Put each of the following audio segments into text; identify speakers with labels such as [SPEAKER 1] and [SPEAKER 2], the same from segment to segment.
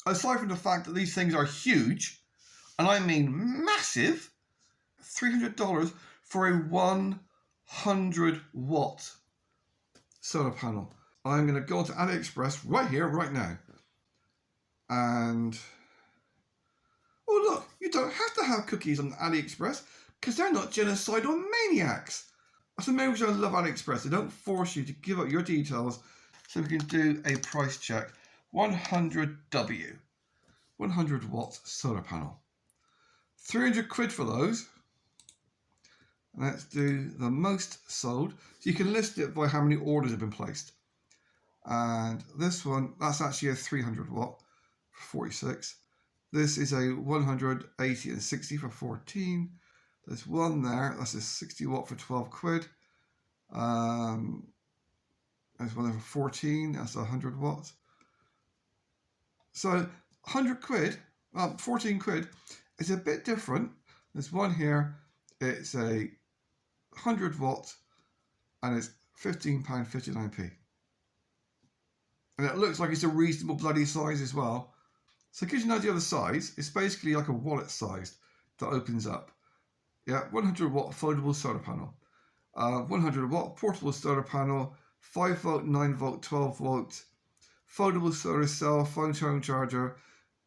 [SPEAKER 1] aside from the fact that these things are huge, and I mean massive, $300 for a 100 watt solar panel. I'm going to go to AliExpress right here, right now. And, oh look, you don't have to have cookies on AliExpress because they're not genocidal maniacs. That's the main reason I love AliExpress. They don't force you to give up your details, so we can do a price check. 100W, 100 watt solar panel. 300 quid for those. Let's do the most sold. So you can list it by how many orders have been placed. And this one, that's actually a 300 watt for 46. This is a 180 and 60 for 14. There's one there, that's a 60 watt for 12 quid. There's one there for 14, that's 100 watts. So 100 quid, 14 quid, is a bit different. There's one here, it's a 100 watt and it's £15.59p. And it looks like it's a reasonable bloody size as well. So it gives you an idea of the size. It's basically like a wallet size that opens up. Yeah, 100 watt foldable solar panel. 100 watt portable solar panel, 5 volt, 9 volt, 12 volt, foldable solar cell, phone charger,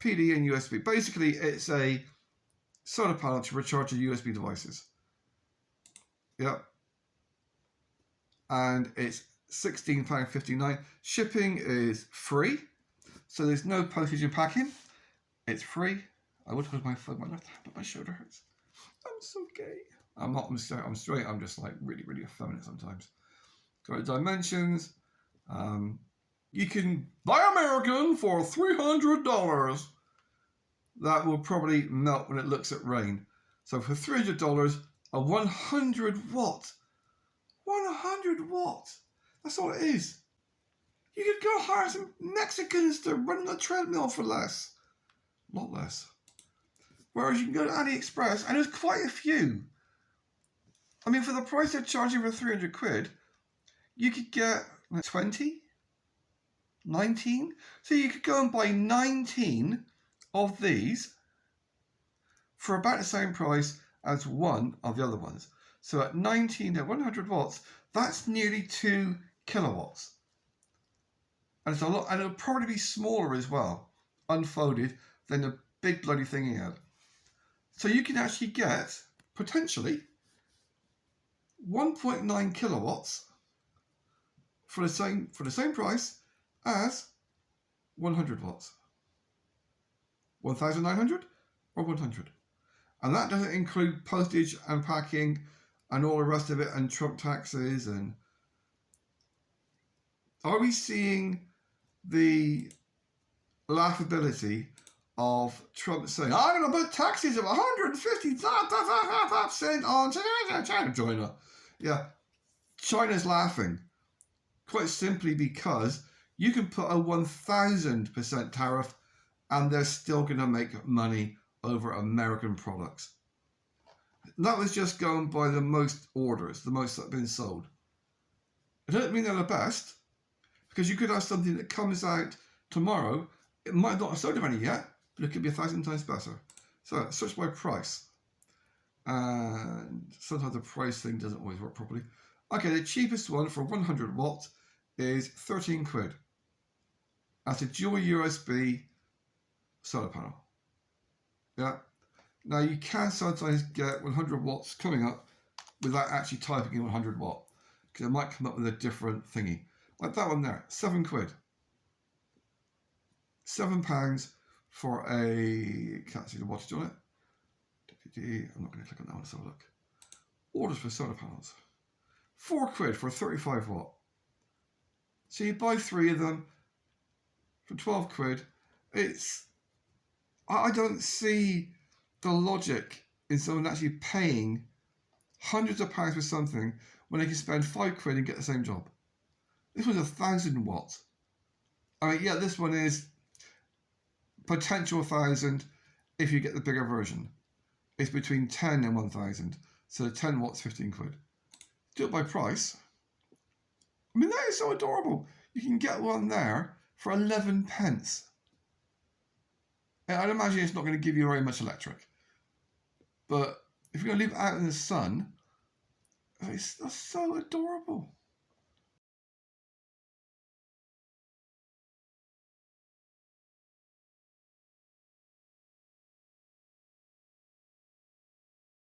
[SPEAKER 1] PD and USB. Basically, it's a solar panel to recharge your USB devices. Yep. And it's £16.59. Shipping is free, so there's no postage and packing. It's free. I would hold my phone, my left hand, but my shoulder hurts. I'm so gay. I'm not. I'm straight. I'm just like really, really effeminate sometimes. Got dimensions. You can buy American for $300. That will probably melt when it looks at rain. So for $300, a 100 watt. 100 watt. That's all it is. You could go hire some Mexicans to run on a treadmill for less. A lot less. Whereas you can go to AliExpress, and there's quite a few. I mean, for the price they're charging for 300 quid, you could get 20, 19. So you could go and buy 19 of these for about the same price as one of the other ones. So at 19 at 100 watts, that's nearly 2 kilowatts. And it's a lot, and it'll probably be smaller as well, unfolded, than the big bloody thing he had. So you can actually get, potentially, 1.9 kilowatts for the same price as 100 watts. 1,900 or 100. And that doesn't include postage and packing and all the rest of it and Trump taxes. And are we seeing the laughability of Trump saying, I'm going to put taxes of 150% on China? Yeah, China's laughing. Quite simply because you can put a 1,000% tariff and they're still going to make money over American products. That was just going by the most orders, the most that have been sold. I don't mean they're the best, because you could have something that comes out tomorrow. It might not have sold any yet, but it could be 1,000 times better. So search by price. And sometimes the price thing doesn't always work properly. Okay, the cheapest one for 100 watts is 13 quid. That's a dual USB solar panel. Yeah. Now you can sometimes get 100 watts coming up without actually typing in 100 watt, because it might come up with a different thingy. Like that one there, 7 quid. £7 for a, can't see the wattage on it. I'm not going to click on that one, let's have a look. Orders for solar panels. 4 quid for a 35 watt. So you buy 3 of them for 12 quid. I don't see the logic in someone actually paying hundreds of pounds for something when they can spend 5 quid and get the same job. This one's 1,000 watts. I mean, yeah, this one is potential 1,000 if you get the bigger version. It's between 10 and 1,000. So 10 watts, 15 quid. Do it by price. I mean, that is so adorable. You can get one there for 11 pence. I'd imagine it's not going to give you very much electric. But if you're going to leave it out in the sun, that's so adorable.